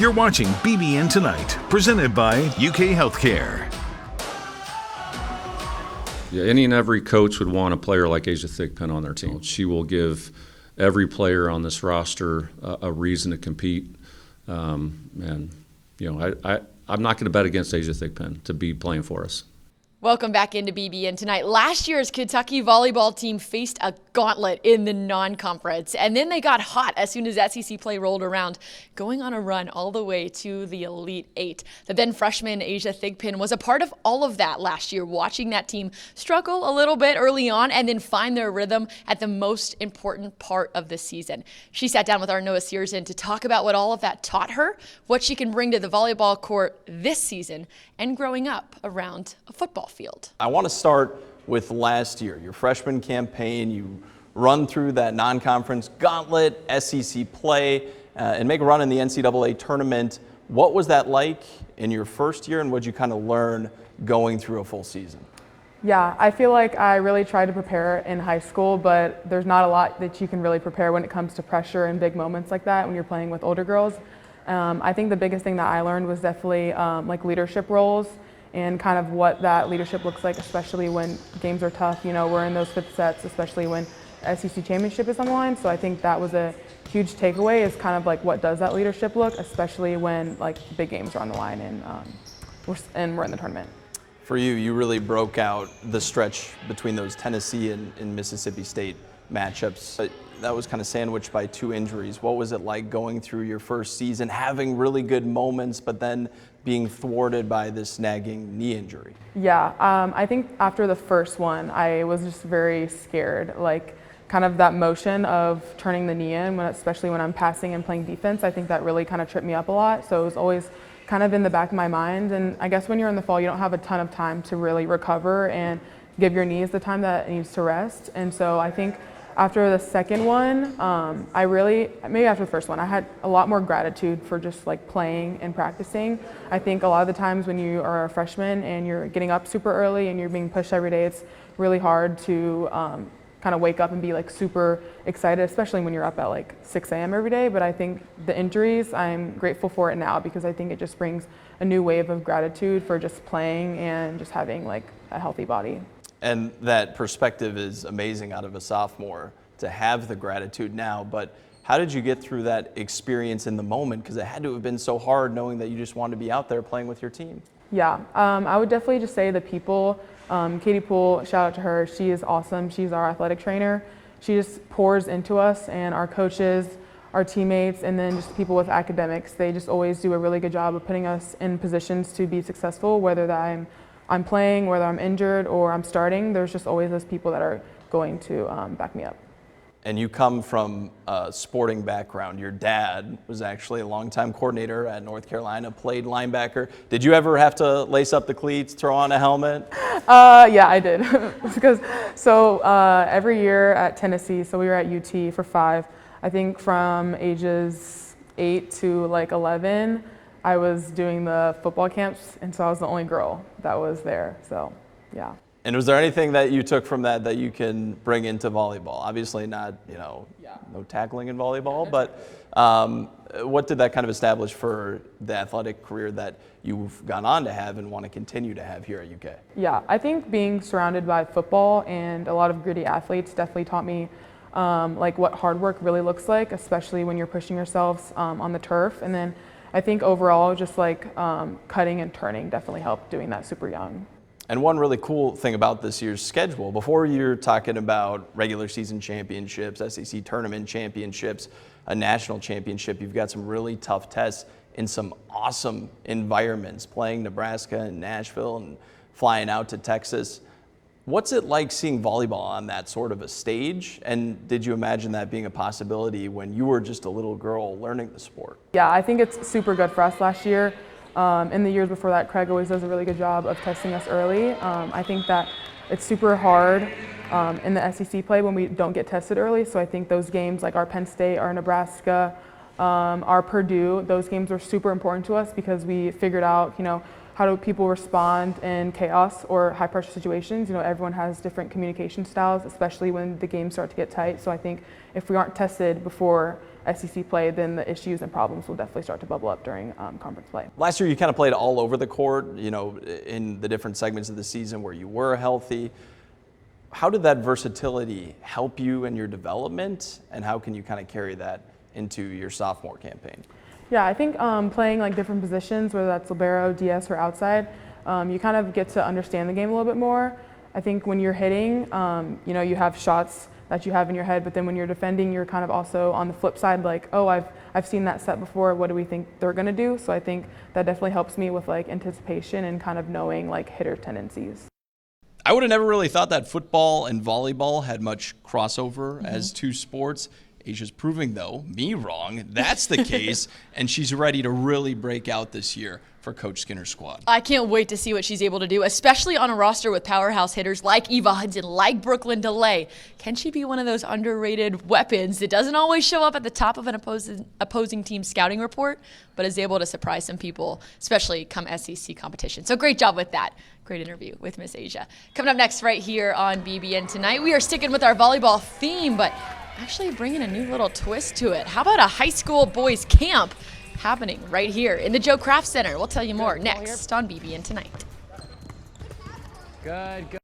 You're watching BBN Tonight, presented by UK Healthcare. Yeah, any and every coach would want a player like Asia Thigpen on their team. She will give every player on this roster a reason to compete. I'm not going to bet against Asia Thigpen to be playing for us. Welcome back into BBN Tonight. Last year's Kentucky volleyball team faced a gauntlet in the non-conference, and then they got hot as soon as SEC play rolled around, going on a run all the way to the Elite Eight. The then freshman Asia Thigpen was a part of all of that last year, watching that team struggle a little bit early on and then find their rhythm at the most important part of the season. She sat down with our Noah Cierzan to talk about what all of that taught her, what she can bring to the volleyball court this season, and growing up around a football field. I want to start with last year, your freshman campaign. You run through that non-conference gauntlet, SEC play, and make a run in the NCAA tournament. What was that like in your first year, and what did you kind of learn going through a full season? Yeah, I feel like I really tried to prepare in high school, but there's not a lot that you can really prepare when it comes to pressure and big moments like that when you're playing with older girls. I think the biggest thing that I learned was definitely like leadership roles and kind of what that leadership looks like, especially when games are tough. You know, we're in those fifth sets, especially when SEC championship is on the line. So I think that was a huge takeaway, is kind of like what does that leadership look, especially when like big games are on the line and we're in the tournament. For you, you really broke out the stretch between those Tennessee and Mississippi State matchups. That was kind of sandwiched by two injuries. What was it like going through your first season, having really good moments, but then being thwarted by this nagging knee injury? Yeah, I think after the first one, I was just very scared. Like kind of that motion of turning the knee in, especially when I'm passing and playing defense, I think that really kind of tripped me up a lot. So it was always kind of in the back of my mind. And I guess when you're in the fall, you don't have a ton of time to really recover and give your knees the time that it needs to rest. And so I think after the second one, maybe after the first one, I had a lot more gratitude for just like playing and practicing. I think a lot of the times when you are a freshman and you're getting up super early and you're being pushed every day, it's really hard to kind of wake up and be like super excited, especially when you're up at like 6 a.m. every day. But I think the injuries, I'm grateful for it now because I think it just brings a new wave of gratitude for just playing and just having like a healthy body. And that perspective is amazing out of a sophomore to have the gratitude now. But how did you get through that experience in the moment? Because it had to have been so hard knowing that you just wanted to be out there playing with your team. Yeah, I would definitely just say the people. Katie Poole, shout out to her. She is awesome. She's our athletic trainer. She just pours into us and our coaches, our teammates, and then just people with academics. They just always do a really good job of putting us in positions to be successful, whether that I'm playing, whether I'm injured or I'm starting. There's just always those people that are going to back me up. And you come from a sporting background. Your dad was actually a longtime coordinator at North Carolina, played linebacker. Did you ever have to lace up the cleats, throw on a helmet? Yeah, I did. Every year at Tennessee, so we were at UT for 5, I think from ages 8 to like 11, I was doing the football camps, and so I was the only girl that was there, so yeah. And was there anything that you took from that you can bring into volleyball? Obviously not, no tackling in volleyball, but what did that kind of establish for the athletic career that you've gone on to have and want to continue to have here at UK? Yeah, I think being surrounded by football and a lot of gritty athletes definitely taught me like what hard work really looks like, especially when you're pushing yourselves on the turf. And then I think overall just like cutting and turning definitely helped doing that super young. And one really cool thing about this year's schedule, before you're talking about regular season championships, SEC tournament championships, a national championship, you've got some really tough tests in some awesome environments, playing Nebraska and Nashville and flying out to Texas. What's it like seeing volleyball on that sort of a stage? And did you imagine that being a possibility when you were just a little girl learning the sport? Yeah, I think it's super good for us last year. In the years before that, Craig always does a really good job of testing us early. I think that it's super hard in the SEC play when we don't get tested early. So I think those games like our Penn State, our Nebraska, our Purdue, those games were super important to us because we figured out, how do people respond in chaos or high pressure situations. Everyone has different communication styles, especially when the games start to get tight. So I think if we aren't tested before SEC play, then the issues and problems will definitely start to bubble up during conference play. Last year, you kind of played all over the court, you know, in the different segments of the season where you were healthy. How did that versatility help you in your development, and how can you kind of carry that into your sophomore campaign? Yeah, I think playing like different positions, whether that's libero, DS, or outside, you kind of get to understand the game a little bit more. I think when you're hitting, you know, you have shots that you have in your head, but then when you're defending, you're kind of also on the flip side, like, oh, I've seen that set before. What do we think they're gonna do? So I think that definitely helps me with like anticipation and kind of knowing like hitter tendencies. I would have never really thought that football and volleyball had much crossover as two sports. Asia's proving, though, me wrong. That's the case, and she's ready to really break out this year for Coach Skinner's squad. I can't wait to see what she's able to do, especially on a roster with powerhouse hitters like Eva Hudson, like Brooklyn DeLay. Can she be one of those underrated weapons that doesn't always show up at the top of an opposing team's scouting report, but is able to surprise some people, especially come SEC competition? So great job with that. Great interview with Miss Asia. Coming up next right here on BBN Tonight, we are sticking with our volleyball theme, but actually bringing a new little twist to it. How about a high school boys camp happening right here in the Joe Kraft Center? We'll tell you more next on BBN Tonight. Good.